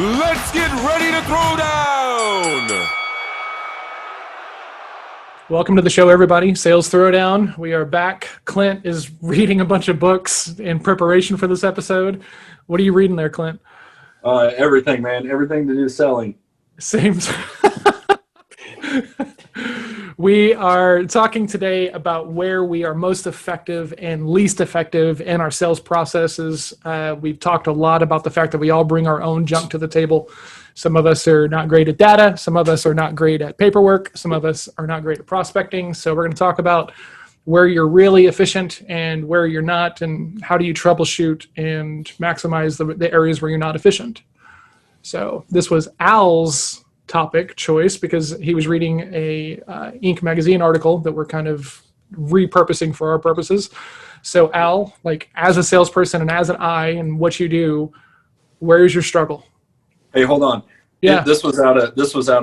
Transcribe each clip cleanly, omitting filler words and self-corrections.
Let's get ready to throw down! Welcome to the show, everybody. Sales Throwdown. We are back. Clint is reading a bunch of books in preparation for this episode. What are you reading there, Clint? Everything, man. Everything to do with selling. Same. We are talking today about where we are most effective and least effective in our sales processes. We've talked a lot about the fact that we all bring our own junk to the table. Some of us are not great at data. Some of us are not great at paperwork. Some of us are not great at prospecting. So we're going to talk about where you're really efficient and where you're not, and how do you troubleshoot and maximize the areas where you're not efficient. So this was Al's topic choice because he was reading a Inc. magazine article that we're kind of repurposing for our purposes. So Al, like as a salesperson and as an I and what you do, where is your struggle? Hey, hold on. Yeah. This was out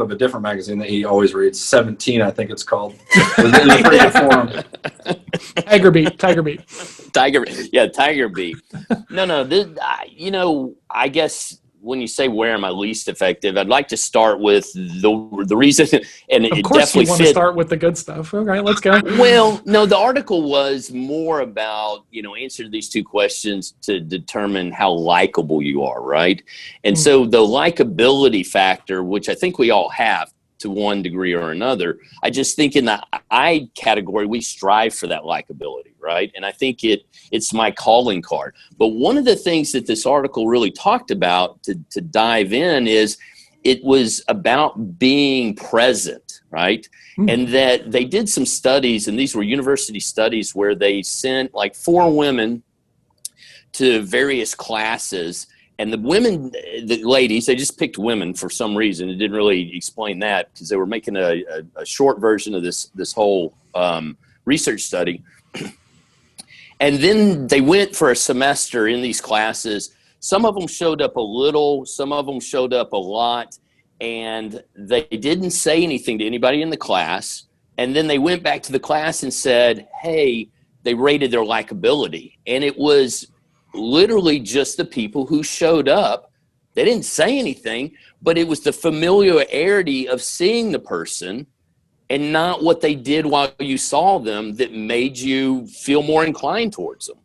of a different magazine that he always reads. 17, I think it's called. It was a pretty good forum. Tiger Beat. Tiger Beat. No. I guess when you say where am I least effective, I'd like to start with the reason, and of it course definitely you want to start with the good stuff. Okay, let's go. Well, no, the article was more about, answer these two questions to determine how likable you are, right? And so the likability factor, which I think we all have to one degree or another, I just think in the I category, we strive for that likability, right? And I think it's my calling card. But one of the things that this article really talked about to dive in is it was about being present, right? And that they did some studies, and these were university studies where they sent like 4 women to various classes. And the women, the ladies, they just picked women for some reason. It didn't really explain that because they were making a short version of this whole research study. And then they went for a semester in these classes. Some of them showed up a little, some of them showed up a lot, and they didn't say anything to anybody in the class. And then they went back to the class and said, hey, they rated their likability. And it was literally just the people who showed up. They didn't say anything, but it was the familiarity of seeing the person and not what they did while you saw them that made you feel more inclined towards them.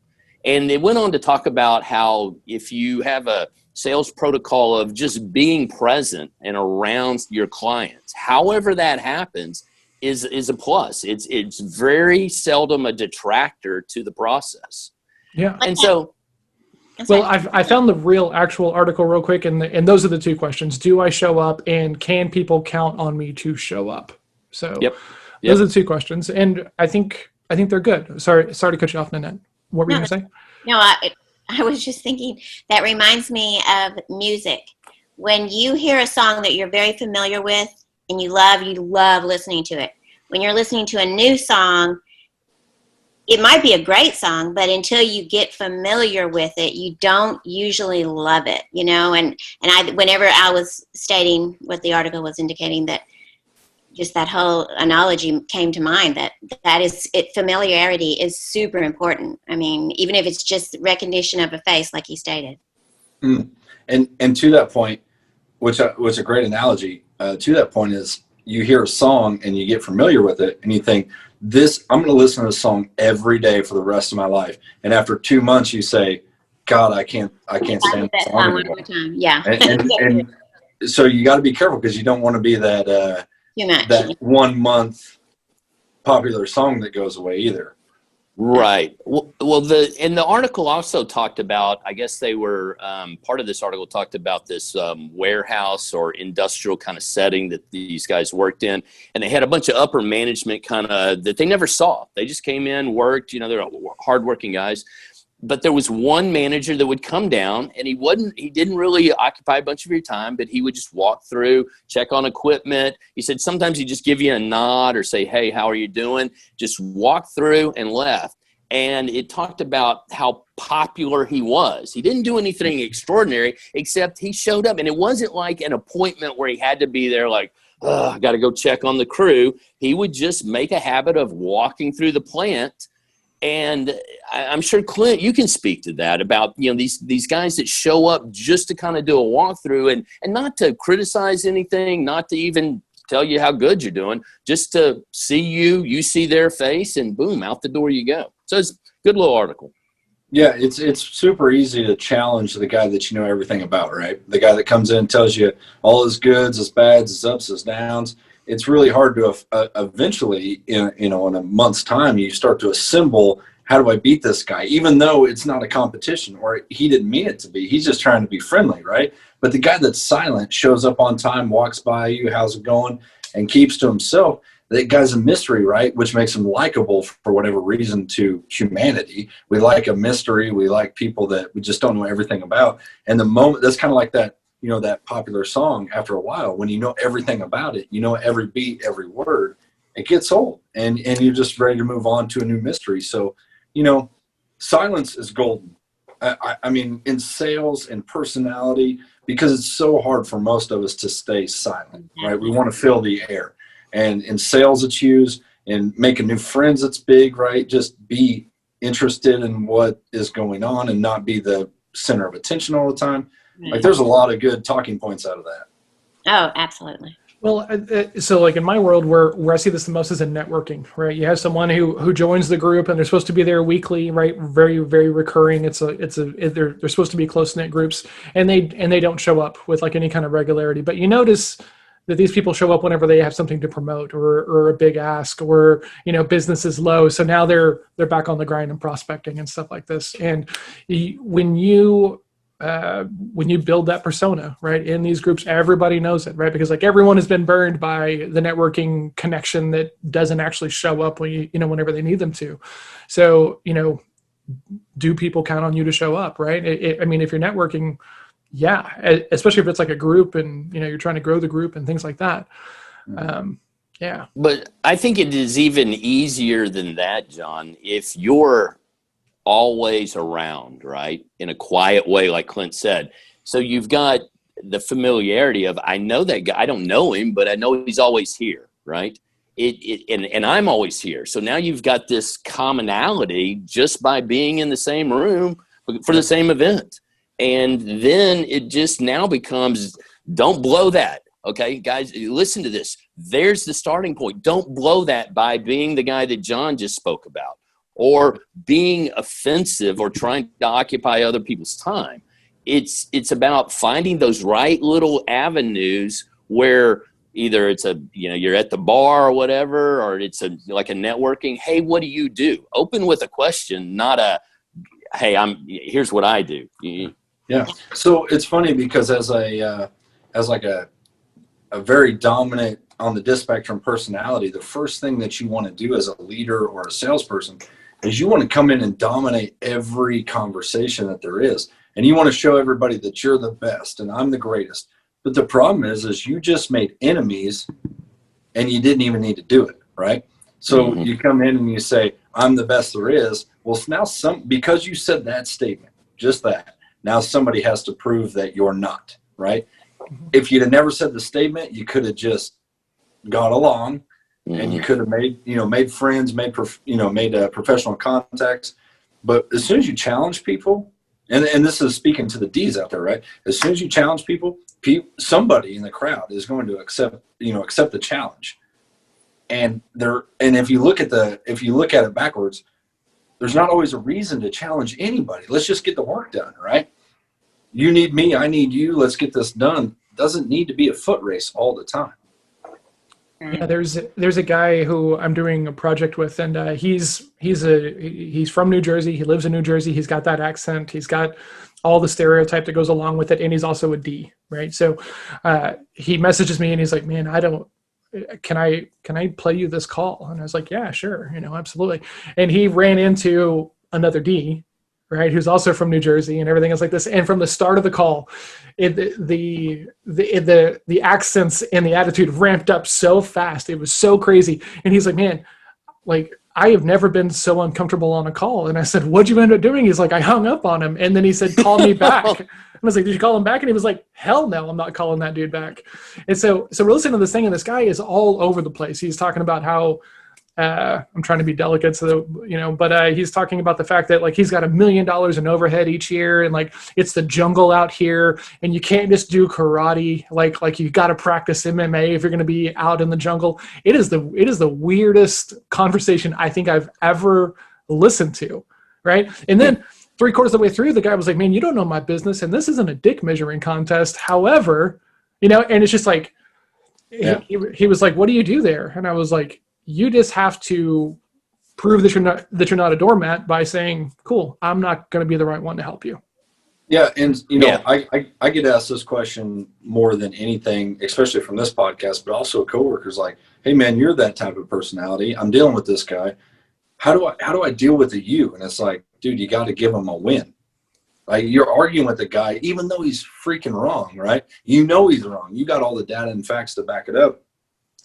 And they went on to talk about how if you have a sales protocol of just being present and around your clients, however that happens is a plus. It's very seldom a detractor to the process. Yeah. And so, well, I found the real actual article real quick, and those are the two questions. Do I show up, and can people count on me to show up? So those are the two questions, and I think they're good. Sorry to cut you off, Nanette. What were you going to say? No, I was just thinking that reminds me of music. When you hear a song that you're very familiar with and you love listening to it. When you're listening to a new song, it might be a great song, but until you get familiar with it, you don't usually love it, And whenever I was stating what the article was indicating, that just that whole analogy came to mind. That is it. Familiarity is super important. I mean, even if it's just recognition of a face, like he stated. And to that point, which a great analogy. To that point is you hear a song and you get familiar with it, and you think, I'm going to listen to this song every day for the rest of my life. And after 2 months, you say, God, I can't stand that song anymore. Yeah. And so you got to be careful because you don't want to be that 1 month popular song that goes away either. Right. Well, the article also talked about, I guess they were, part of this article talked about this warehouse or industrial kind of setting that these guys worked in. And they had a bunch of upper management kind of that they never saw. They just came in, worked, they're hardworking guys. But there was one manager that would come down, and he didn't really occupy a bunch of your time, but he would just walk through, check on equipment. He said sometimes he'd just give you a nod or say, hey, how are you doing? Just walk through and left. And it talked about how popular he was. He didn't do anything extraordinary, except he showed up. And it wasn't like an appointment where he had to be there like, oh, I got to go check on the crew. He would just make a habit of walking through the plant And I'm sure, Clint, you can speak to that about, these guys that show up just to kind of do a walkthrough and not to criticize anything, not to even tell you how good you're doing, just to see you see their face, and boom, out the door you go. So it's a good little article. Yeah, it's super easy to challenge the guy that you know everything about, right? The guy that comes in and tells you all his goods, his bads, his ups, his downs. It's really hard to eventually, in a month's time, you start to assemble, how do I beat this guy? Even though it's not a competition, or he didn't mean it to be. He's just trying to be friendly, right? But the guy that's silent, shows up on time, walks by you, how's it going, and keeps to himself, that guy's a mystery, right? Which makes him likable for whatever reason to humanity. We like a mystery. We like people that we just don't know everything about. And the moment, that's kind of like that, that popular song. After a while, when you know everything about it, you know every beat, every word, it gets old, and you're just ready to move on to a new mystery. So, silence is golden. I mean, in sales and personality, because it's so hard for most of us to stay silent, right? We want to fill the air. And in sales, it's used. In making new friends, it's big, right? Just be interested in what is going on and not be the center of attention all the time. Like, there's a lot of good talking points out of that. Oh, absolutely. Well, so like in my world, where I see this the most is in networking, right? You have someone who joins the group, and they're supposed to be there weekly, right? Very, very recurring. They're supposed to be close-knit groups, and they don't show up with like any kind of regularity. But you notice that these people show up whenever they have something to promote, or a big ask, or business is low. So now they're back on the grind and prospecting and stuff like this. And when you build that persona, right, in these groups, everybody knows it, right? Because like everyone has been burned by the networking connection that doesn't actually show up when whenever they need them to. So do people count on you to show up, right? I mean, if you're networking, yeah, especially if it's like a group and you're trying to grow the group and things like that. Yeah. But I think it is even easier than that, John, if you're always around, right, in a quiet way, like Clint said. So you've got the familiarity of, I know that guy, I don't know him, but I know he's always here, right? And I'm always here. So now you've got this commonality just by being in the same room for the same event. And then it just now becomes, don't blow that. Okay, guys, listen to this. There's the starting point. Don't blow that by being the guy that John just spoke about, or being offensive or trying to occupy other people's time. It's about finding those right little avenues where either it's you're at the bar or whatever, or it's like a networking. Hey, what do you do? Open with a question, not a, hey, here's what I do. Yeah. So it's funny because as a very dominant on the DISC spectrum personality, the first thing that you want to do as a leader or a salesperson is you want to come in and dominate every conversation that there is. And you want to show everybody that you're the best and I'm the greatest. But the problem is you just made enemies and you didn't even need to do it, right? So you come in and you say, I'm the best there is. Well, now because you said that statement, just that, now somebody has to prove that you're not, right? If you'd have never said the statement, you could have just got along, and you could have made friends, made professional contacts. But as soon as you challenge people, and this is speaking to the D's out there, right? As soon as you challenge people, somebody in the crowd is going to accept the challenge. And if you look at it backwards, there's not always a reason to challenge anybody. Let's just get the work done, right? You need me, I need you. Let's get this done. Doesn't need to be a foot race all the time. Yeah, there's a guy who I'm doing a project with, and he's from New Jersey. He lives in New Jersey. He's got that accent. He's got all the stereotype that goes along with it, and he's also a D, right? So he messages me and he's like, "Man, can I play you this call?" And I was like, "Yeah, sure, absolutely." And he ran into another D, right, who's also from New Jersey, and everything is like this. And from the start of the call, the accents and the attitude ramped up so fast. It was so crazy. And he's like, "Man, like I have never been so uncomfortable on a call." And I said, "What'd you end up doing?" He's like, "I hung up on him." And then he said, "Call me back." And I was like, "Did you call him back?" And he was like, "Hell no, I'm not calling that dude back." And so we're listening to this thing, and this guy is all over the place. He's talking about how I'm trying to be delicate, so that, but he's talking about the fact that like he's got $1 million in overhead each year, and like it's the jungle out here, and you can't just do karate. Like you got to practice MMA if you're going to be out in the jungle. It is the weirdest conversation I think I've ever listened to, right? And then 3/4 of the way through, the guy was like, "Man, you don't know my business, and this isn't a dick measuring contest. However, and it's just like." Yeah. He was like, "What do you do there?" And I was like, "You just have to prove that you're not a doormat by saying, cool, I'm not going to be the right one to help you." Yeah, and I get asked this question more than anything, especially from this podcast, but also coworkers like, "Hey man, you're that type of personality. I'm dealing with this guy. How do I deal with you?" And it's like, dude, you got to give him a win. Like you're arguing with the guy, even though he's freaking wrong, right? You know he's wrong. You got all the data and facts to back it up.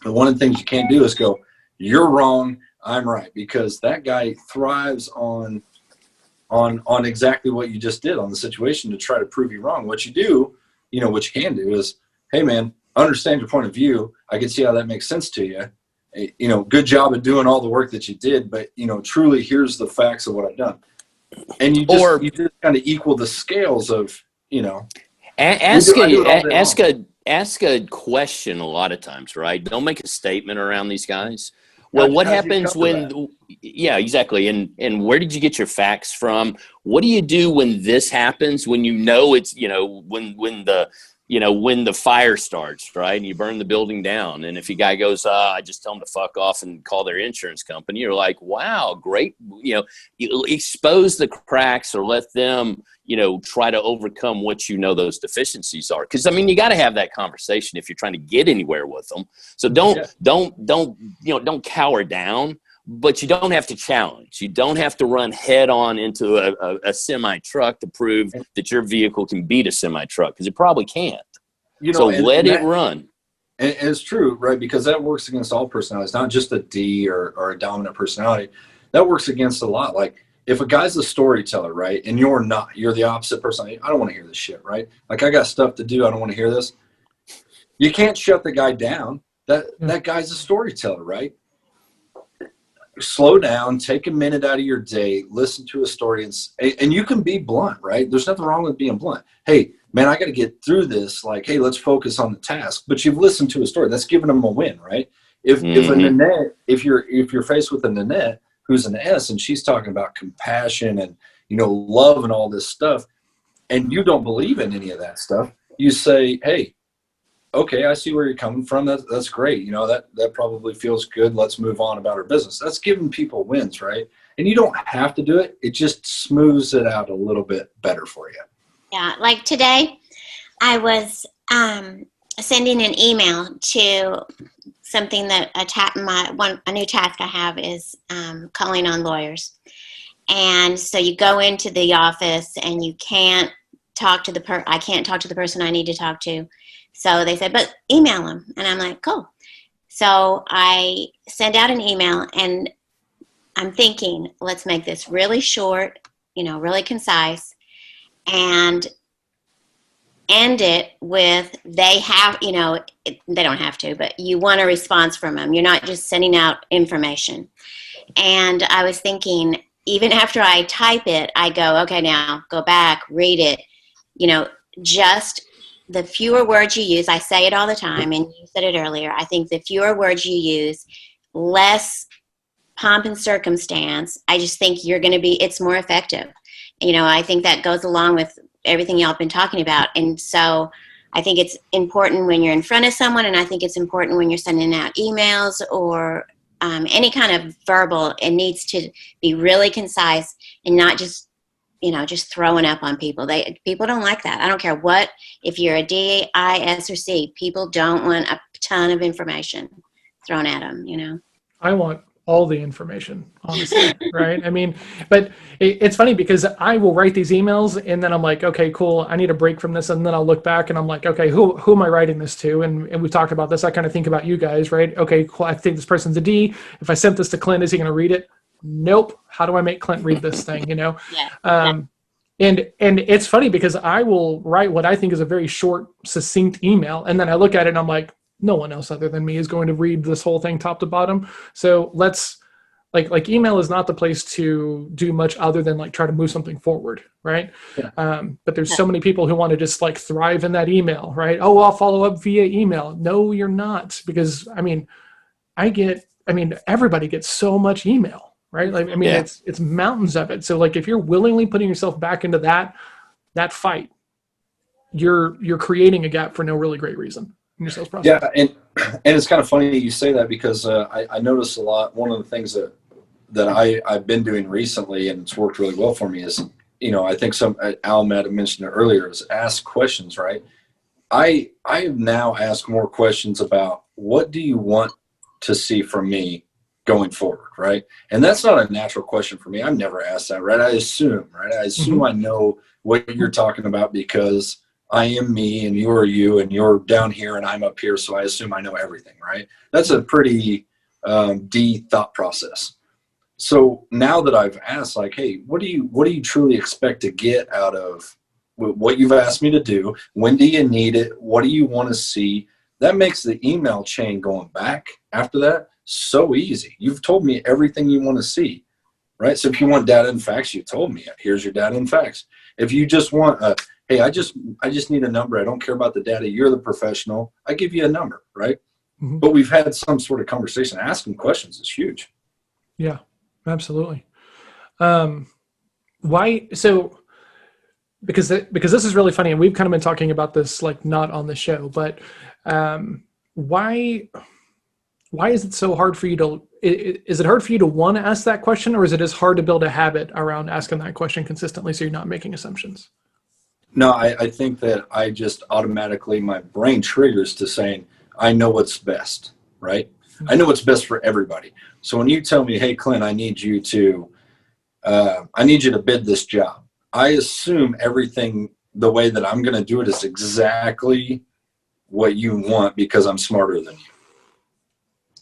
And one of the things you can't do is go, "You're wrong, I'm right," because that guy thrives on exactly what you just did on the situation to try to prove you wrong. What you do, what you can do is, "Hey man, I understand your point of view. I can see how that makes sense to you. Good job of doing all the work that you did, but truly here's the facts of what I've done." And you just kind of equal the scales of, ask a question a lot of times, right? Don't make a statement around these guys. Well, what happens when, yeah, exactly. And where did you get your facts from? What do you do when this happens? When it's, when the fire starts, right? And you burn the building down. And if a guy goes, I just tell them to fuck off and call their insurance company, you're like, wow, great. You expose the cracks or let them, try to overcome what those deficiencies are. Because you got to have that conversation if you're trying to get anywhere with them. So don't cower down, but you don't have to challenge. You don't have to run head on into a semi truck to prove that your vehicle can beat a semi truck, because it probably can't. So let it run. And it's true, right? Because that works against all personalities, not just a D or a dominant personality. That works against a lot. Like if a guy's a storyteller, right, and you're not, you're the opposite personality. I don't want to hear this shit, right? Like I got stuff to do. I don't want to hear this. You can't shut the guy down. That guy's a storyteller, right? Slow down, take a minute out of your day, listen to a story, and you can be blunt, right? There's nothing wrong with being blunt. Hey, man, I got to get through this. Like, hey, let's focus on the task. But you've listened to a story. That's giving them a win, right? If a Nanette, if you're faced with a Nanette who's an S and she's talking about compassion and love and all this stuff, and you don't believe in any of that stuff, you say, hey, okay, I see where you're coming from. That's great. That probably feels good. Let's move on about our business. That's giving people wins, right? And you don't have to do it. It just smooths it out a little bit better for you. Yeah, like today, I was sending an email to something that a new task I have is calling on lawyers. And so you go into the office and you can't talk to I can't talk to the person I need to talk to. So they said, but email them. And I'm like, cool. So I send out an email and I'm thinking, let's make this really short, really concise, and end it with they don't have to, but you want a response from them. You're not just sending out information. And I was thinking, even after I type it, I go, okay, now go back, read it, just the fewer words you use. I say it all the time, and you said it earlier. I think the fewer words you use, less pomp and circumstance. I just think it's more effective. I think that goes along with everything y'all have been talking about. And so I think it's important when you're in front of someone, and I think it's important when you're sending out emails or any kind of verbal. It needs to be really concise and not just throwing up on people. People don't like that. I don't care if you're a D, I, S, or C, people don't want a ton of information thrown at them, I want all the information, honestly, right? But it's funny because I will write these emails and then I'm like, okay, cool, I need a break from this. And then I'll look back and I'm like, okay, who am I writing this to? And we've talked about this. I kind of think about you guys, right? Okay, cool, I think this person's a D. If I sent this to Clint, is he going to read it? Nope. How do I make Clint read this thing, Yeah. And it's funny because I will write what I think is a very short, succinct email. And then I look at it and I'm like, no one else other than me is going to read this whole thing top to bottom. So let's like email is not the place to do much other than like try to move something forward, right? Yeah. But there's so many people who want to just like thrive in that email, right? Oh, I'll follow up via email. No, you're not, because I mean, everybody gets so much email, right? Like, I mean, Yeah. it's mountains of it. So like, if you're willingly putting yourself back into that fight, you're creating a gap for no really great reason in your sales process. Yeah, and it's kind of funny you say that, because I notice a lot. One of the things that I've been doing recently, and it's worked really well for me, is, I think Al might have mentioned it earlier, is ask questions, right? I have now asked more questions about, what do you want to see from me going forward, right? And that's not a natural question for me. I've never asked that, right? I assume I know what you're talking about, because I am me and you're you and you're down here and I'm up here. So I assume I know everything, right? That's a pretty deep thought process. So now that I've asked, like, hey, what do you truly expect to get out of what you've asked me to do? When do you need it? What do you want to see? That makes the email chain going back after that so easy. You've told me everything you want to see, right? So if you want data and facts, you told me, here's your data and facts. If you just want hey, I just need a number. I don't care about the data. You're the professional. I give you a number, right? Mm-hmm. But we've had some sort of conversation. Asking questions is huge. Yeah, absolutely. Why? So because this is really funny, and we've kind of been talking about this like not on the show, but why is it so hard for you to? Is it hard for you to want to ask that question, or is it as hard to build a habit around asking that question consistently so you're not making assumptions? No, I think that I just automatically, my brain triggers to saying, I know what's best, right? Mm-hmm. I know what's best for everybody. So when you tell me, hey, Clint, I need you to bid this job, I assume everything, the way that I'm going to do it is exactly what you want, because I'm smarter than you.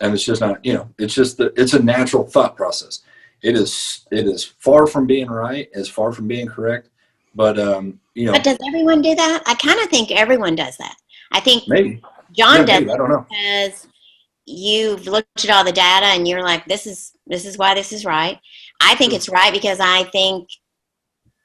And it's just not, it's a natural thought process. It is far from being right, it's far from being correct. But, But does everyone do that? I kind of think everyone does that. I think maybe John does. Maybe. I don't know. Because you've looked at all the data and you're like, this is why this is right. I think it's right because I think,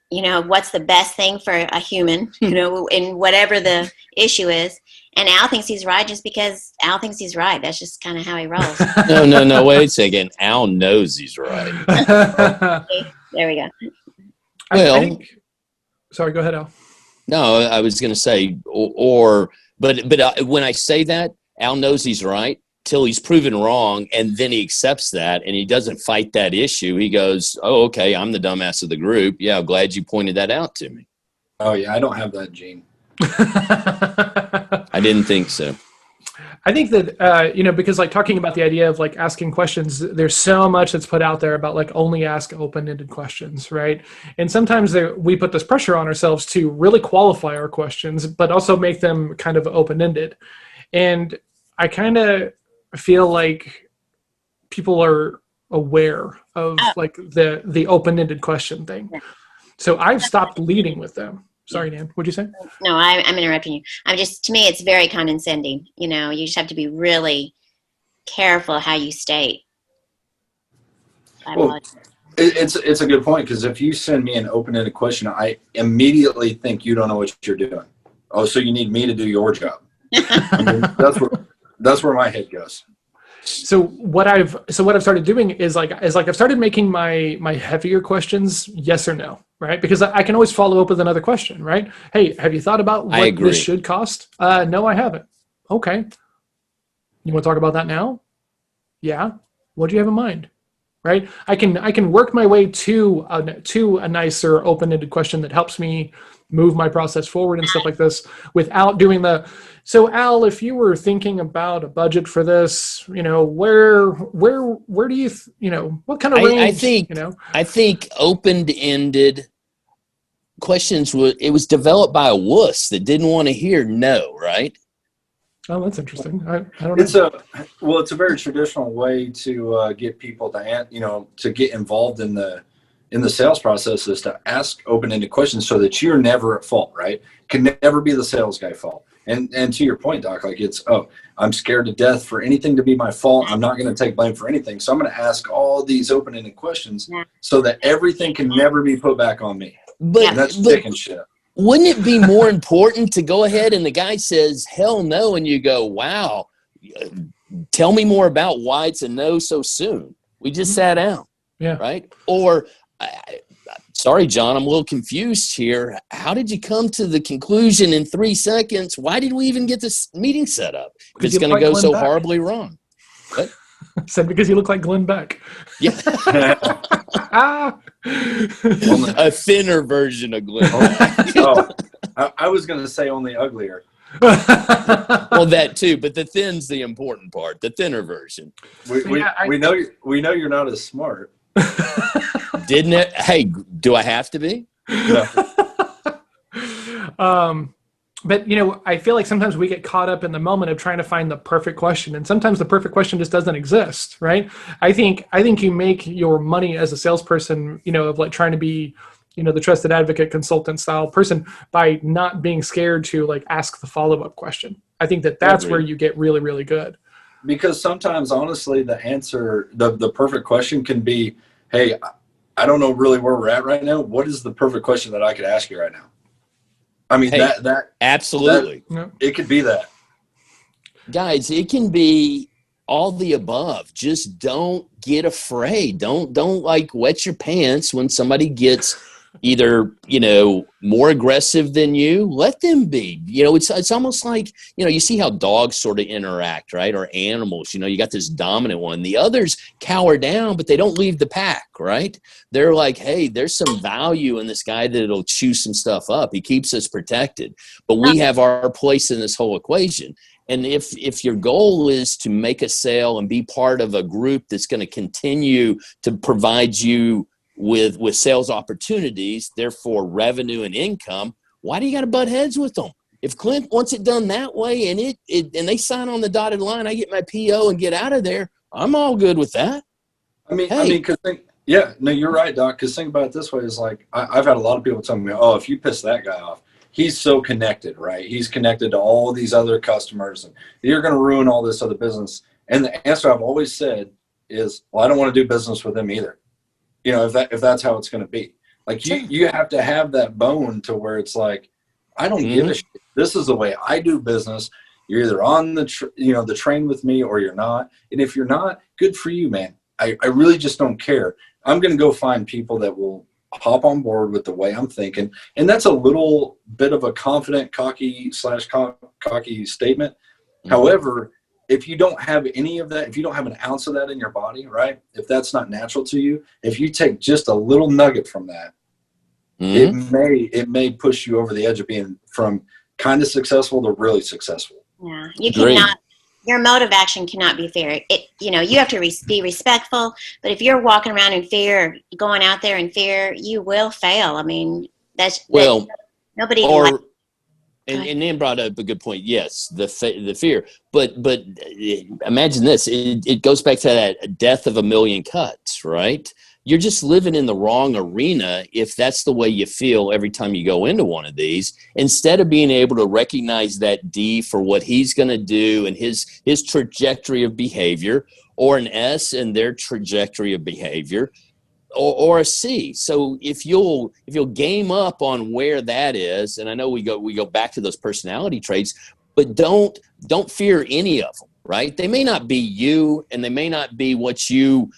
what's the best thing for a human, in whatever the issue is. And Al thinks he's right just because Al thinks he's right. That's just kind of how he rolls. No. Wait a second. Al knows he's right. Okay, there we go. Well, sorry, go ahead, Al. No, I was going to say, but when I say that, Al knows he's right till he's proven wrong, and then he accepts that, and he doesn't fight that issue. He goes, "Oh, okay, I'm the dumbass of the group. Yeah, I'm glad you pointed that out to me." Oh yeah, I don't have that gene. I didn't think so. I think that, because like talking about the idea of like asking questions, there's so much that's put out there about like only ask open-ended questions, right? And sometimes we put this pressure on ourselves to really qualify our questions, but also make them kind of open-ended. And I kind of feel like people are aware of like the open-ended question thing. So I've stopped leading with them. Sorry, Dan, what'd you say? No, I'm interrupting you. To me, it's very condescending. You just have to be really careful how you state. Well, it's a good point, because if you send me an open-ended question, I immediately think you don't know what you're doing. Oh, so you need me to do your job. That's where my head goes. So what I've started doing is like I've started making my heavier questions yes or no, right? Because I can always follow up with another question, right? Hey, have you thought about what this should cost? No, I haven't. Okay. You want to talk about that now? Yeah. What do you have in mind? Right? I can work my way to a nicer open-ended question that helps me move my process forward and stuff like this without doing so Al, if you were thinking about a budget for this, where do you, what kind of range? I think open-ended questions it was developed by a wuss that didn't want to hear no, right? Oh, that's interesting. I don't know. It's a very traditional way to get people to get involved in the sales process, is to ask open-ended questions so that you're never at fault, right? Can never be the sales guy fault. And to your point, Doc, like it's, oh, I'm scared to death for anything to be my fault. I'm not going to take blame for anything. So I'm going to ask all these open-ended questions so that everything can never be put back on me. And that's chicken shit. Wouldn't it be more important to go ahead and the guy says, hell no, and you go, wow, tell me more about why it's a no so soon. We just sat down. Yeah. Right. Or, sorry, John, I'm a little confused here. How did you come to the conclusion in 3 seconds? Why did we even get this meeting set up? If it's going to go so horribly wrong. What? I said because you look like Glenn Beck. Yeah. A thinner version of Glenn Beck. Oh, I was going to say only uglier. Well, that too, but the thin's the important part. The thinner version. We know you're not as smart. Didn't it? Hey, do I have to be? No. But I feel like sometimes we get caught up in the moment of trying to find the perfect question, and sometimes the perfect question just doesn't exist, right? I think you make your money as a salesperson, of like trying to be, the trusted advocate consultant style person by not being scared to like ask the follow-up question. I think that's where you get really, really good. Because sometimes, honestly, the answer, the perfect question can be, hey, I don't know really where we're at right now. What is the perfect question that I could ask you right now? I mean, that absolutely. It could be that. Guys, it can be all the above. Just don't get afraid. Don't like wet your pants when somebody gets either, more aggressive than you. Let them be. It's almost like, you see how dogs sort of interact, right? Or animals, you got this dominant one. The others cower down, but they don't leave the pack, right? They're like, hey, there's some value in this guy that'll chew some stuff up. He keeps us protected. But we have our place in this whole equation. And if your goal is to make a sale and be part of a group that's going to continue to provide you with sales opportunities, therefore revenue and income, why do you got to butt heads with them? If Clint wants it done that way and and they sign on the dotted line, I get my PO and get out of there, I'm all good with that. You're right, Doc. Because think about it this way: is like I've had a lot of people tell me, "Oh, if you piss that guy off, he's so connected, right? He's connected to all these other customers, and you're going to ruin all this other business." And the answer I've always said is, "Well, I don't want to do business with him either." If that's how it's going to be, like you have to have that bone to where it's like, I don't give a shit. This is the way I do business. You're either on the train with me or you're not. And if you're not, good for you, man. I really just don't care. I'm going to go find people that will hop on board with the way I'm thinking. And that's a little bit of a confident, cocky statement. However, if you don't have any of that, if you don't have an ounce of that in your body, right? If that's not natural to you, if you take just a little nugget from that, it may push you over the edge of being from kind of successful to really successful. Yeah, you cannot. Your mode of action cannot be fair. You have to be respectful. But if you're walking around in fear, going out there in fear, you will fail. I mean, nobody. And Nan brought up a good point. Yes, the fear, but imagine this. It goes back to that death of a million cuts, right? You're just living in the wrong arena if that's the way you feel every time you go into one of these. Instead of being able to recognize that D for what he's going to do and his trajectory of behavior, or an S and their trajectory of behavior, or a C. So if you'll game up on where that is, and I know we go back to those personality traits, but don't fear any of them, right? They may not be you, and they may not be what the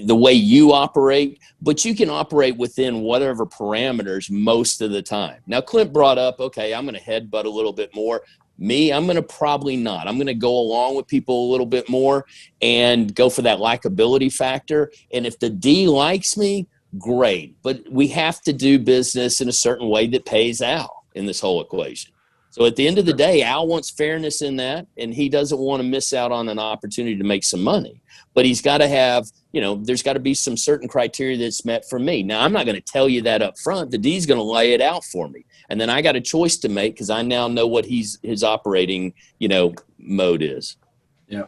way you operate, but you can operate within whatever parameters most of the time. Now, Clint brought up, okay, I'm going to headbutt a little bit more. Me, I'm going to probably not. I'm going to go along with people a little bit more and go for that likability factor. And if the D likes me, great. But we have to do business in a certain way that pays out in this whole equation. So at the end of the day, Al wants fairness in that, and he doesn't want to miss out on an opportunity to make some money. But he's got to have, there's got to be some certain criteria that's met for me. Now, I'm not going to tell you that up front. The D's going to lay it out for me. And then I got a choice to make because I now know what his operating, mode is. Yeah.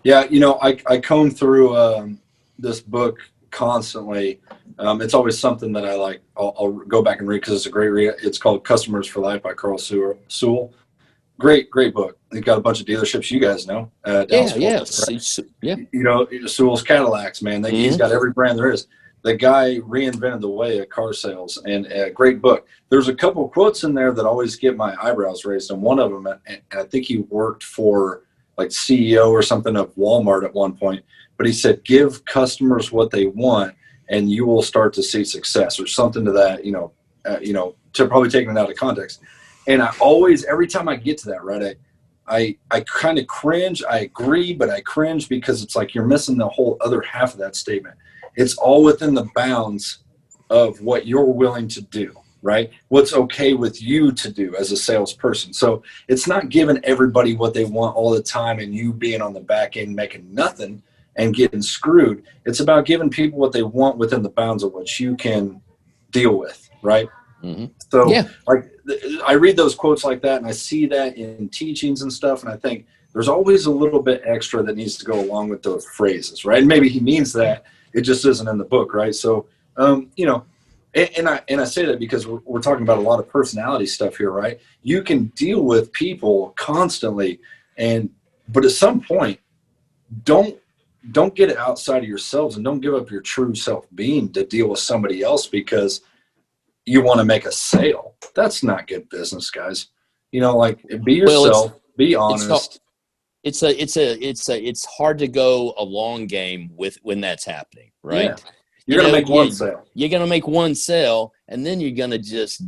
Yeah, I combed through this book constantly. It's always something that I like. I'll go back and read because it's a great read. It's called Customers for Life by Carl Sewell. Great book. He got a bunch of dealerships you guys know. Dallas, Yeah. You know, Sewell's Cadillacs, man. He's got every brand there is. The guy reinvented the way of car sales, and a great book. There's a couple of quotes in there that always get my eyebrows raised, and one of them, and I think he worked for like CEO or something of Walmart at one point, but he said, give customers what they want and you will start to see success, or something to that, to probably taking it out of context. And I always, every time I get to that, right, I kind of cringe. I agree, but I cringe because it's like you're missing the whole other half of that statement. It's all within the bounds of what you're willing to do, right? What's okay with you to do as a salesperson. So it's not giving everybody what they want all the time and you being on the back end making nothing and getting screwed. It's about giving people what they want within the bounds of what you can deal with, right? Mm-hmm. So yeah. Like I read those quotes like that and I see that in teachings and stuff, and I think there's always a little bit extra that needs to go along with those phrases, right? And maybe he means that, it just isn't in the book, right? So, and I say that because we're talking about a lot of personality stuff here, right? You can deal with people constantly, but at some point, don't get it outside of yourselves and don't give up your true self being to deal with somebody else because you want to make a sale. That's not good business, guys. Like be yourself, be honest. It's hard to go a long game when that's happening, right? Yeah. You're going to make one sale. You're going to make one sale, and then you're going to just,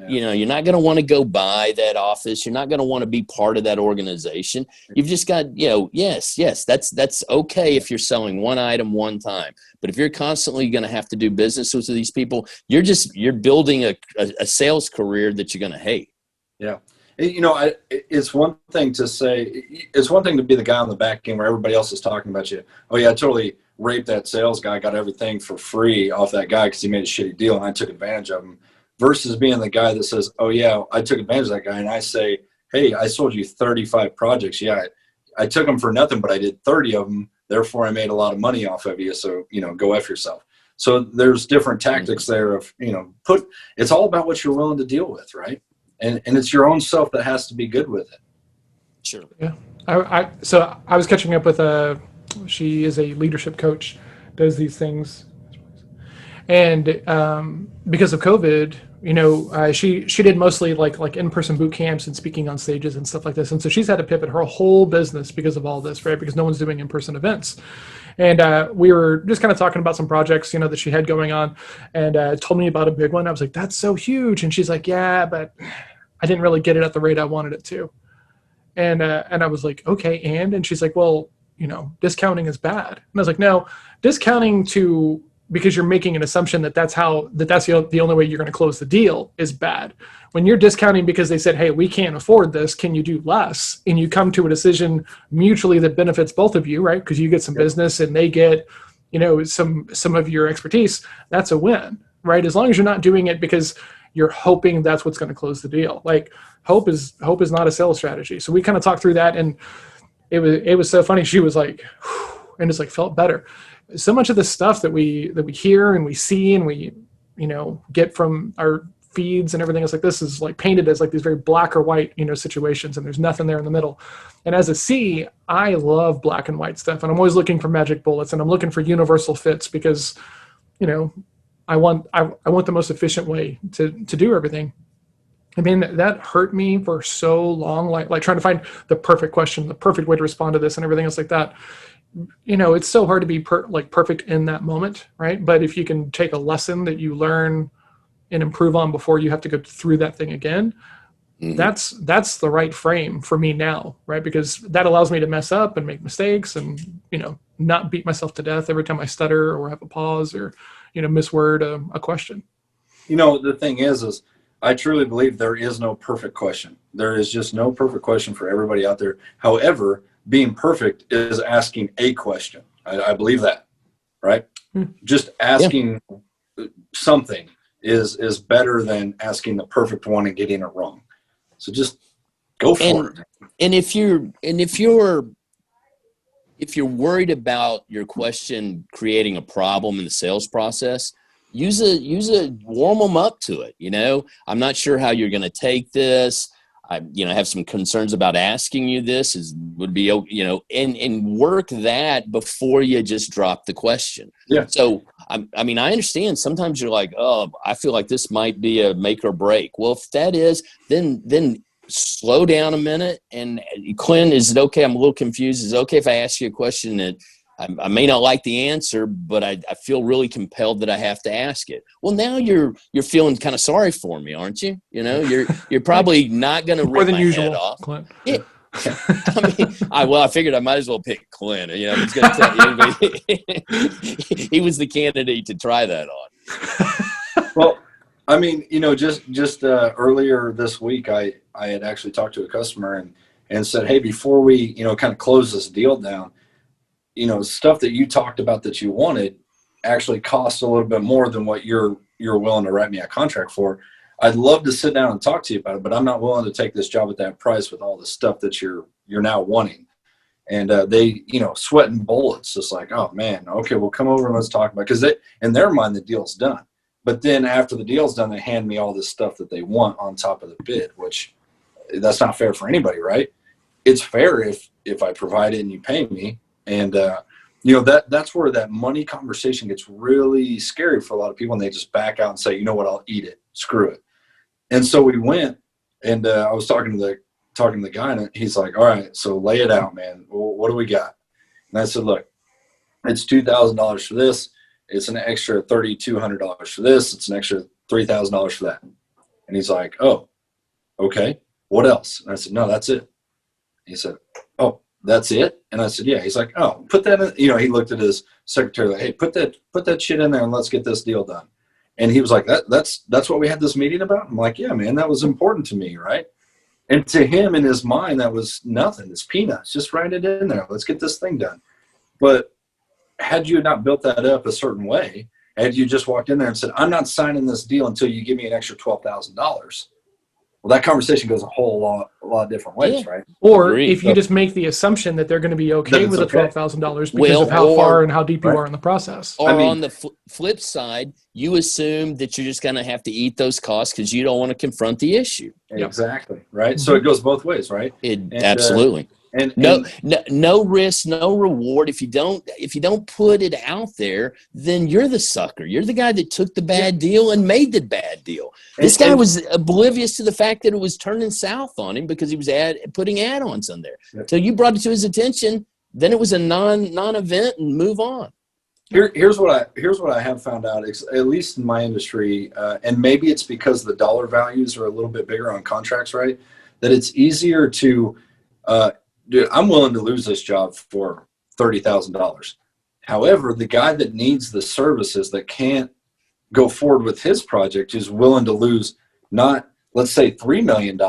you're not going to want to go by that office. You're not going to want to be part of that organization. You've just got, yes, that's okay if you're selling one item one time. But if you're constantly going to have to do business with these people, you're building a sales career that you're going to hate. Yeah. It's one thing to say, it's one thing to be the guy on the back end where everybody else is talking about you. Oh yeah, I totally raped that sales guy, got everything for free off that guy because he made a shitty deal and I took advantage of him, versus being the guy that says, oh yeah, I took advantage of that guy. And I say, hey, I sold you 35 projects. Yeah, I took them for nothing, but I did 30 of them. Therefore I made a lot of money off of you. So, go F yourself. So there's different tactics there of, it's all about what you're willing to deal with. Right. And it's your own self that has to be good with it. Sure. Yeah. So I was catching up with she is a leadership coach, does these things. And because of COVID, she did mostly like in-person boot camps and speaking on stages and stuff like this. And so she's had to pivot her whole business because of all this, right? Because no one's doing in-person events. And we were just kind of talking about some projects, that she had going on, and told me about a big one. I was like, that's so huge. And she's like, yeah, but I didn't really get it at the rate I wanted it to. And I was like, okay. And she's like, well, discounting is bad. And I was like, no, discounting because you're making an assumption that's the only way you're going to close the deal is bad. When you're discounting because they said, hey, we can't afford this, can you do less? And you come to a decision mutually that benefits both of you, right? Because you get some business and they get, some of your expertise, that's a win, right? As long as you're not doing it because you're hoping that's what's going to close the deal. Like hope is not a sales strategy. So we kind of talked through that, and it was so funny. She was like, and it's like felt better. So much of the stuff that we hear and we see and we, get from our feeds and everything else like this is like painted as like these very black or white, situations, and there's nothing there in the middle. And as a C, I love black and white stuff, and I'm always looking for magic bullets, and I'm looking for universal fits because, I want the most efficient way to do everything. I mean, that hurt me for so long, like trying to find the perfect question, the perfect way to respond to this and everything else like that. It's so hard to be perfect in that moment, right? But if you can take a lesson that you learn and improve on before you have to go through that thing again, that's the right frame for me now, right? Because that allows me to mess up and make mistakes and, not beat myself to death every time I stutter or have a pause or, misword a question. The thing is I truly believe there is no perfect question. There is just no perfect question for everybody out there. However, being perfect is asking a question. I believe that, right? Just asking something is better than asking the perfect one and getting it wrong. So just go for it. And if you're if you're worried about your question creating a problem in the sales process, use a warm them up to it. I'm not sure how you're going to take this. I have some concerns about asking you this would be, and work that before you just drop the question. Yeah. So, I understand sometimes you're like, oh, I feel like this might be a make or break. Well, if that is, then slow down a minute. And Clint, is it okay? I'm a little confused. Is it okay if I ask you a question that I may not like the answer, but I feel really compelled that I have to ask it? Well, now you're feeling kind of sorry for me, aren't you? You're probably not going to rip More than my usual, head off. Clint. Yeah. I figured I might as well pick Clint. He's going to tell you. He was the candidate to try that on. Well, just earlier this week, I had actually talked to a customer and said, hey, before we, kind of close this deal down, stuff that you talked about that you wanted actually costs a little bit more than what you're willing to write me a contract for. I'd love to sit down and talk to you about it, but I'm not willing to take this job at that price with all the stuff that you're now wanting. And they, sweating bullets, just like, oh man, okay, we'll come over and let's talk about it. Because in their mind, the deal's done. But then after the deal's done, they hand me all this stuff that they want on top of the bid, which that's not fair for anybody, right? It's fair if I provide it and you pay me. And, that's where that money conversation gets really scary for a lot of people. And they just back out and say, you know what, I'll eat it. Screw it. And so we went, and I was talking to the guy, and he's like, all right, so lay it out, man. What do we got? And I said, look, it's $2,000 for this. It's an extra $3,200 for this. It's an extra $3,000 for that. And he's like, oh, okay. What else? And I said, no, that's it. He said, oh, that's it? And I said, yeah. He's like, oh, put that in. He looked at his secretary like, hey, put that shit in there and let's get this deal done. And he was like, that's what we had this meeting about? I'm like, yeah, man, that was important to me, right? And to him, in his mind, that was nothing. It's peanuts. Just write it in there. Let's get this thing done. But had you not built that up a certain way, had you just walked in there and said, I'm not signing this deal until you give me an extra $12,000, well, that conversation goes a lot different ways, right? Or Agreed. if you just make the assumption that they're going to be okay with the $12,000 because of how or- far and how deep you right. are in the process. Or on the flip side, you assume that you're just going to have to eat those costs because you don't want to confront the issue. Exactly, right? So it goes both ways, right? Absolutely. And no risk, no reward. If you don't put it out there, then you're the sucker. You're the guy that took the bad deal and made the bad deal. This guy was oblivious to the fact that it was turning south on him because he was putting add-ons on there. Yep. So you brought it to his attention. Then it was a non-event, and move on. Here's what I have found out, at least in my industry, and maybe it's because the dollar values are a little bit bigger on contracts, right? That it's easier to. Dude, I'm willing to lose this job for $30,000. However, the guy that needs the services that can't go forward with his project is willing to lose not, let's say, $3 million.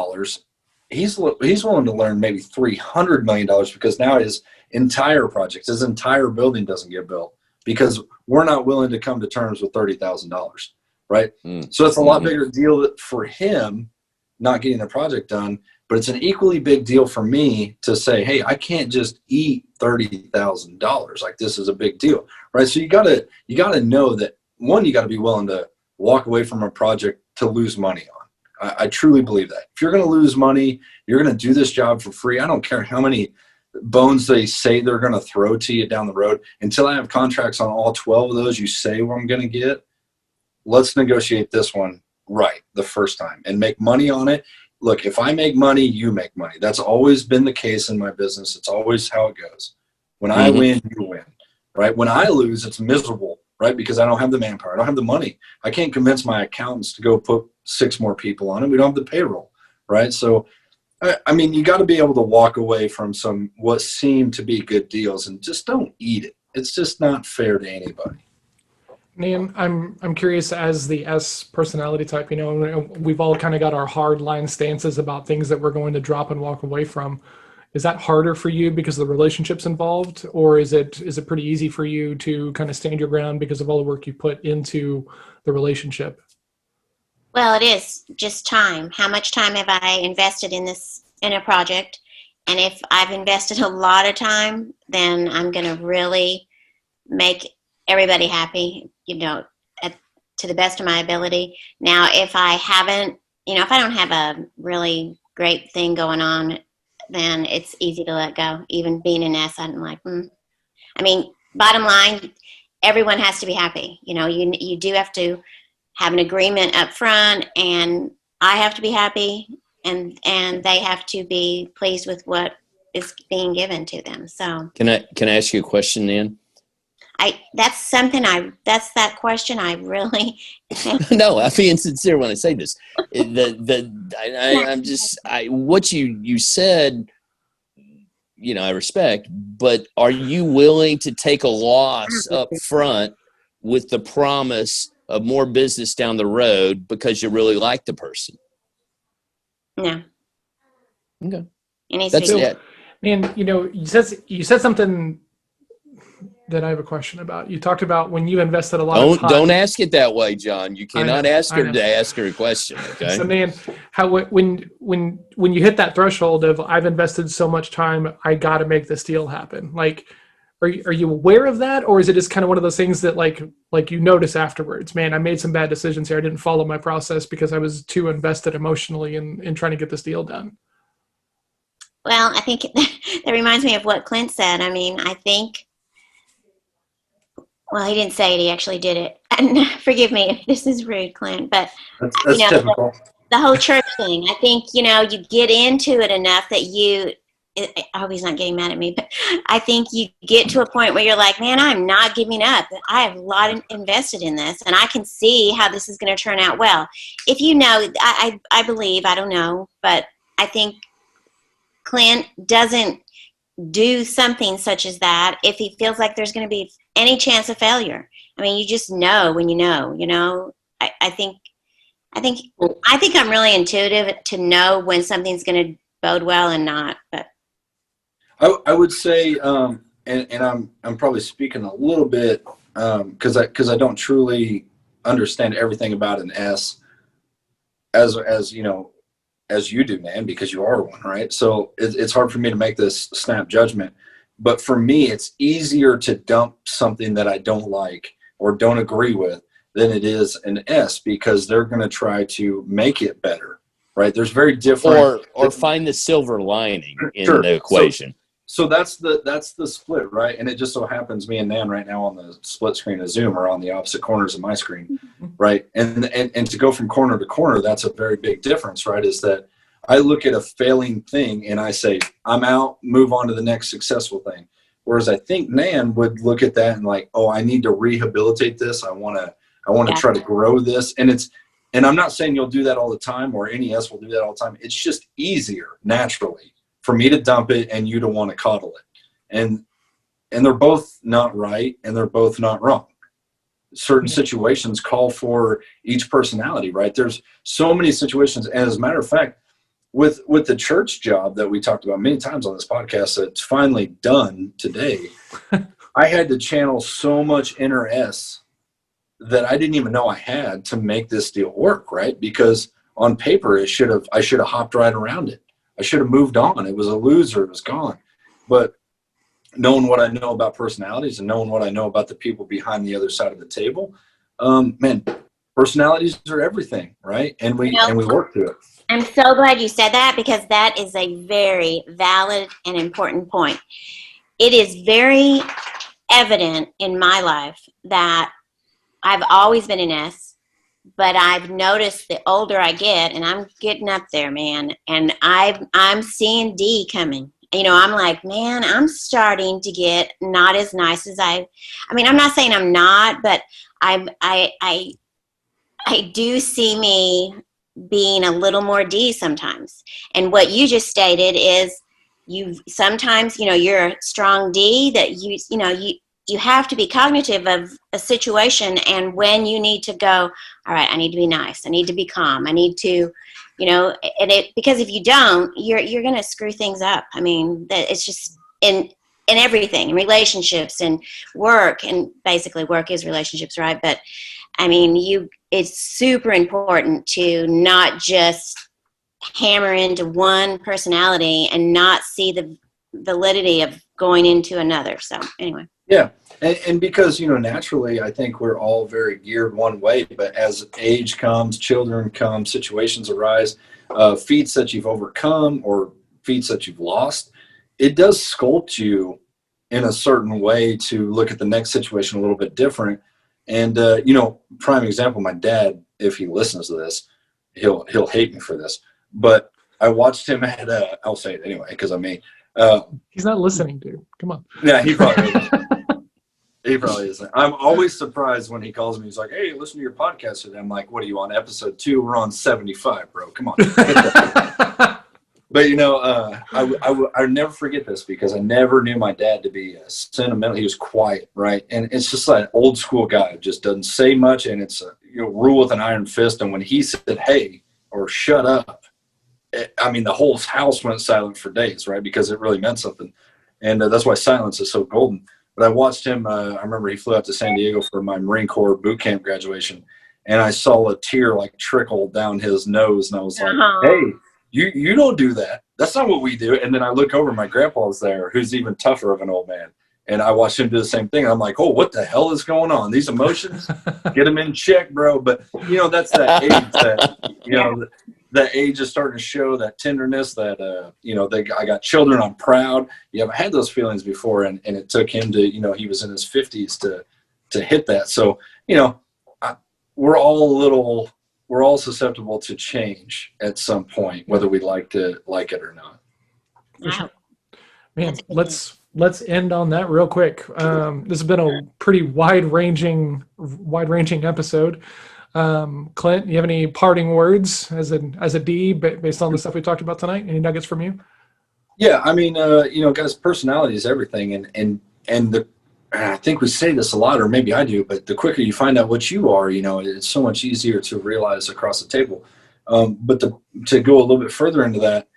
He's willing to learn maybe $300 million because now his entire project, his entire building doesn't get built because we're not willing to come to terms with $30,000, right? So it's a lot bigger deal for him not getting the project done. But it's an equally big deal for me to say, hey, I can't just eat $30,000. Like, this is a big deal, right? So you gotta know that, one, you gotta be willing to walk away from a project to lose money on. I truly believe that. If you're gonna lose money, you're gonna do this job for free. I don't care how many bones they say they're gonna throw to you down the road. Until I have contracts on all 12 of those you say what I'm gonna get, let's negotiate this one right the first time and make money on it. Look, if I make money, you make money. That's always been the case in my business. It's always how it goes. When I win, you win, right? When I lose, it's miserable, right? Because I don't have the manpower. I don't have the money. I can't convince my accountants to go put 6 more people on it. We don't have the payroll, right? So, you got to be able to walk away from what seem to be good deals and just don't eat it. It's just not fair to anybody. Nan, I'm curious, as the S personality type, we've all kind of got our hard line stances about things that we're going to drop and walk away from. Is that harder for you because of the relationships involved, or is it pretty easy for you to kind of stand your ground because of all the work you put into the relationship? Well, it is just time. How much time have I invested in a project? And if I've invested a lot of time, then I'm going to really make everybody happy, to the best of my ability. Now, if I haven't, if I don't have a really great thing going on, then it's easy to let go. Even being an S, I'm like, I mean, bottom line, everyone has to be happy. You do have to have an agreement up front, and I have to be happy, and they have to be pleased with what is being given to them. So Can I ask you a question, Nan? that's that question I really No, I'm being sincere when I say this. What you said, I respect, but are you willing to take a loss up front with the promise of more business down the road because you really like the person? No. Okay. That's it. And you said something that I have a question about. You talked about when you invested a lot of time. Don't ask it that way, John. You cannot ask her to ask her a question. Okay. So, Nan, when you hit that threshold of I've invested so much time, I got to make this deal happen. Like, are you aware of that, or is it just kind of one of those things that like you notice afterwards? Man, I made some bad decisions here. I didn't follow my process because I was too invested emotionally in trying to get this deal done. Well, I think that reminds me of what Clint said. I mean, I think. Well, he didn't say it. He actually did it. And forgive me if this is rude, Clint, but That's typical. The whole church thing. I think you get into it enough that I hope he's not getting mad at me, but I think you get to a point where you're like, man, I'm not giving up. I have a lot invested in this, and I can see how this is going to turn out well. If I believe, I don't know, but I think Clint doesn't do something such as that if he feels like there's going to be any chance of failure. I mean, you just know when you know. I think I'm really intuitive to know when something's going to bode well and not. But I would say, and I'm probably speaking a little bit because I don't truly understand everything about an S as you do, man, because you are one, right? So it's hard for me to make this snap judgment. But for me, it's easier to dump something that I don't like or don't agree with than it is an S, because they're going to try to make it better, right? There's very different. Or find the silver lining in the equation. So that's the split, right? And it just so happens me and Nan right now on the split screen of Zoom are on the opposite corners of my screen, right? And to go from corner to corner, that's a very big difference, right? Is that I look at a failing thing and I say, I'm out, move on to the next successful thing. Whereas I think Nan would look at that and like, oh, I need to rehabilitate this. I want to try to grow this. And I'm not saying you'll do that all the time, or any S will do that all the time. It's just easier naturally for me to dump it and you to want to coddle it. And they're both not right and they're both not wrong. Certain situations call for each personality, right? There's so many situations. And as a matter of fact, with the church job that we talked about many times on this podcast that's finally done today, I had to channel so much inner S that I didn't even know I had to make this deal work, right? Because on paper, I should have hopped right around it. I should have moved on. It was a loser. It was gone. But knowing what I know about personalities and knowing what I know about the people behind the other side of the table, man, personalities are everything, right? And we work through it. I'm so glad you said that, because that is a very valid and important point. It is very evident in my life that I've always been an S, but I've noticed the older I get, and I'm getting up there, man, and I'm seeing D coming. I'm like, man, I'm starting to get not as nice as I mean, I'm not saying I'm not, but I do see me being a little more D sometimes. And what you just stated is sometimes you're a strong D that you have to be cognitive of a situation, and when you need to go, all right, I need to be nice, I need to be calm, I need to, because if you don't, you're going to screw things up. I mean, it's just in everything, in relationships and work, and basically work is relationships, right? But I mean, it's super important to not just hammer into one personality and not see the validity of going into another. So anyway. Yeah. And because, naturally, I think we're all very geared one way, but as age comes, children come, situations arise, feats that you've overcome or feats that you've lost, it does sculpt you in a certain way to look at the next situation a little bit different. And, prime example, my dad, if he listens to this, he'll hate me for this, but I watched him at, I'll say it anyway, because He's not listening, dude. Come on. yeah, he probably isn't. He probably isn't. I'm always surprised when he calls me. He's like, "Hey, listen to your podcast today." I'm like, "What are you on, episode 2? We're on 75, bro. Come on." But I never forget this because I never knew my dad to be sentimental. He was quiet, right? And it's just like an old school guy, just doesn't say much, and it's rule with an iron fist. And when he said "Hey" or "Shut up," the whole house went silent for days, right? Because it really meant something, and that's why silence is so golden. But I watched him. I remember he flew out to San Diego for my Marine Corps boot camp graduation, and I saw a tear trickle down his nose, and I was like, "Hey, you don't do that. That's not what we do." And then I look over, my grandpa's there, who's even tougher of an old man, and I watched him do the same thing. I'm like, "Oh, what the hell is going on? These emotions, get them in check, bro." But that's that age that that age is starting to show that tenderness, that I got children, I'm proud. You haven't had those feelings before, and it took him to, he was in his 50s to hit that. So we're all susceptible to change at some point, whether we like it or not. Wow. Man, let's end on that real quick. This has been a pretty wide-ranging episode. Clint, you have any parting words as a D based on the stuff we talked about tonight? Any nuggets from you? Yeah, guys, personality is everything, and I think we say this a lot, or maybe I do, but the quicker you find out what you are, it's so much easier to realize across the table. But to go a little bit further into that,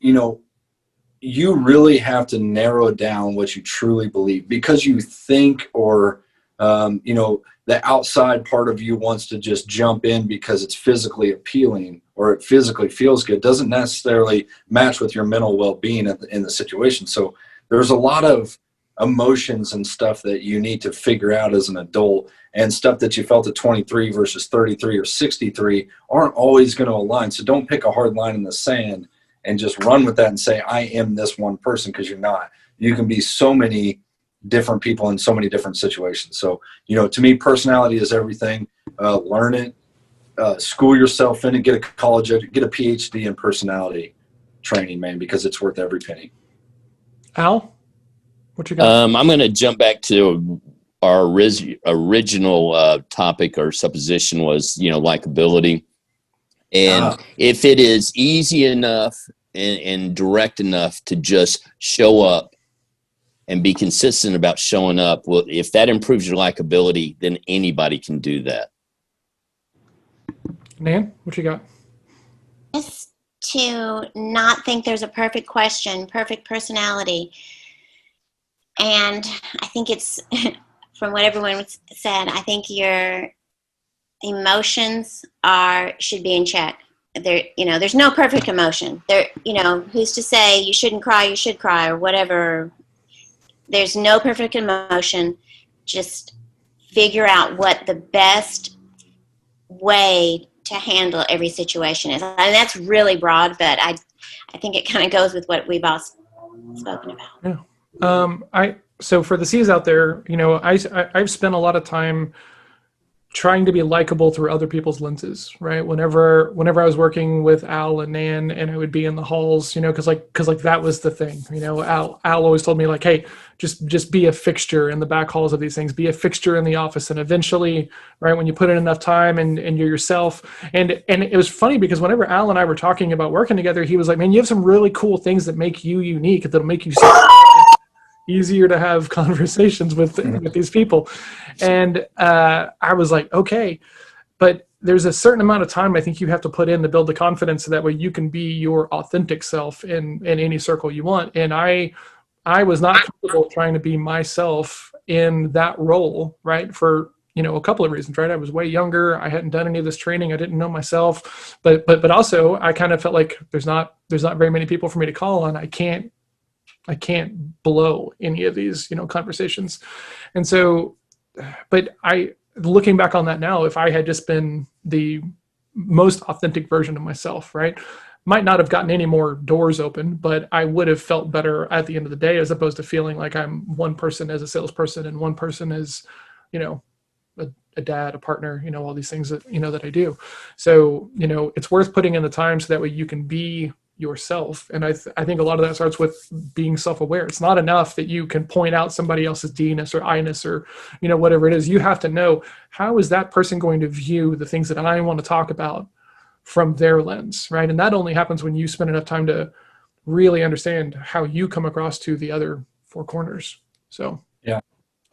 you really have to narrow down what you truly believe, because you think or the outside part of you wants to just jump in because it's physically appealing or it physically feels good, doesn't necessarily match with your mental well-being in the situation. So there's a lot of emotions and stuff that you need to figure out as an adult, and stuff that you felt at 23 versus 33 or 63 aren't always going to align. So don't pick a hard line in the sand and just run with that and say, I am this one person, because you're not. You can be so many different people in so many different situations. So, to me, personality is everything. Learn it, school yourself in it, get a college, get a PhD in personality training, man, because it's worth every penny. Al, what you got? I'm going to jump back to our original topic or supposition was, likability. And if it is easy enough and direct enough to just show up and be consistent about showing up, well, if that improves your likability, then anybody can do that. Nan, what you got? Just to not think there's a perfect question, perfect personality. And I think it's, from what everyone said, I think your emotions should be in check. There's no perfect emotion. Who's to say you shouldn't cry, you should cry, or whatever. There's no perfect emotion. Just figure out what the best way to handle every situation is. And that's really broad, but I think it kind of goes with what we've all spoken about. Yeah. So for the C's out there, I've spent a lot of time trying to be likable through other people's lenses, right? Whenever I was working with Al and Nan, and I would be in the halls, because that was the thing, Al always told me, like, hey, just be a fixture in the back halls of these things, be a fixture in the office. And eventually, right, when you put in enough time and you're yourself, and it was funny because whenever Al and I were talking about working together, he was like, man, you have some really cool things that make you unique, that'll make you easier to have conversations with these people. And I was like, okay, but there's a certain amount of time I think you have to put in to build the confidence, so that way you can be your authentic self in any circle you want. And I was not comfortable trying to be myself in that role, right, for a couple of reasons, right? I was way younger. I hadn't done any of this training. I didn't know myself, but also I kind of felt like there's not very many people for me to call on. I can't blow any of these, conversations. And so, but looking back on that now, if I had just been the most authentic version of myself, right, might not have gotten any more doors open, but I would have felt better at the end of the day, as opposed to feeling like I'm one person as a salesperson and one person as, a dad, a partner, all these things that, that I do. So, it's worth putting in the time so that way you can be yourself. And I think a lot of that starts with being self-aware. It's not enough that you can point out somebody else's D-ness or I-ness or, whatever it is. You have to know, how is that person going to view the things that I want to talk about from their lens, right? And that only happens when you spend enough time to really understand how you come across to the other four corners. So yeah,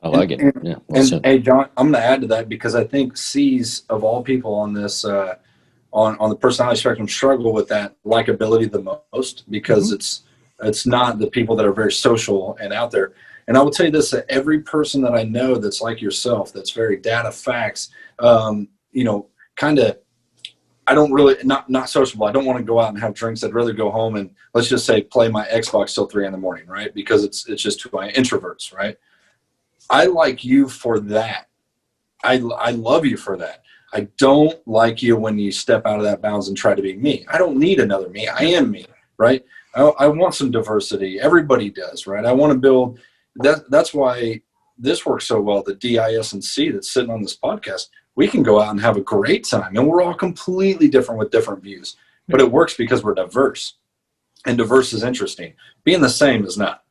I like it. Yeah. And hey, John, I'm going to add to that, because I think C's of all people on this, on the personality spectrum, struggle with that likability the most, because it's not the people that are very social and out there. And I will tell you this, that every person that I know that's like yourself, that's very data facts, kind of, I don't really, not sociable. I don't want to go out and have drinks. I'd rather go home and, let's just say, play my Xbox till 3 a.m, right? Because it's just who I am, introverts, right? I like you for that. I love you for that. I don't like you when you step out of that bounds and try to be me. I don't need another me. I am me, right? I want some diversity. Everybody does, right? I want to build that. That's why this works so well. The D, I, S, and C that's sitting on this podcast, we can go out and have a great time, and we're all completely different with different views, but it works because we're diverse, and diverse is interesting. Being the same is not.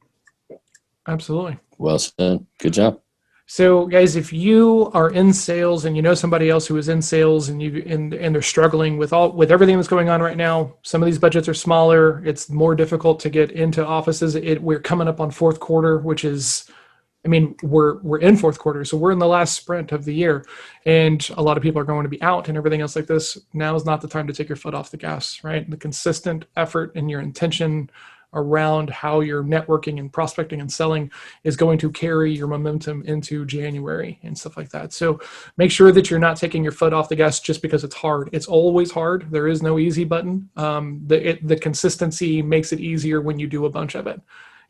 Absolutely. Well said. Good job. So guys, if you are in sales and you know somebody else who is in sales and they're struggling with everything that's going on right now, some of these budgets are smaller. It's more difficult to get into offices. We're coming up on fourth quarter, which is, we're in fourth quarter, so we're in the last sprint of the year, and a lot of people are going to be out and everything else like this. Now is not the time to take your foot off the gas, right? The consistent effort and your intention around how you're networking and prospecting and selling is going to carry your momentum into January and stuff like that. So make sure that you're not taking your foot off the gas just because it's hard. It's always hard. There is no easy button. The consistency makes it easier when you do a bunch of it,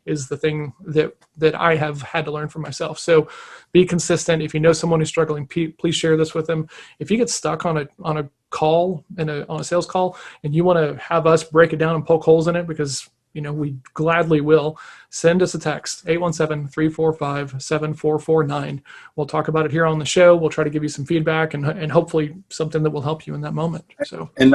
is the thing that I have had to learn for myself. So be consistent. If you know someone who's struggling, please share this with them. If you get stuck on a call on a sales call and you want to have us break it down and poke holes in it, because we gladly will, send us a text, 817-345-7449. We'll talk about it here on the show. We'll try to give you some feedback and hopefully something that will help you in that moment. So, and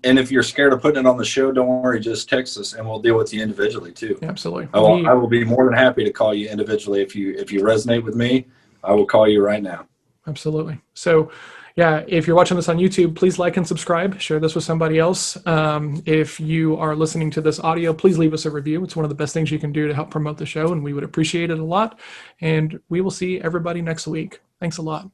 if you're scared of putting it on the show, don't worry, just text us and we'll deal with you individually too. Absolutely. I will be more than happy to call you individually. If you resonate with me, I will call you right now. Absolutely. So, yeah, if you're watching this on YouTube, please like and subscribe. Share this with somebody else. If you are listening to this audio, please leave us a review. It's one of the best things you can do to help promote the show, and we would appreciate it a lot. And we will see everybody next week. Thanks a lot.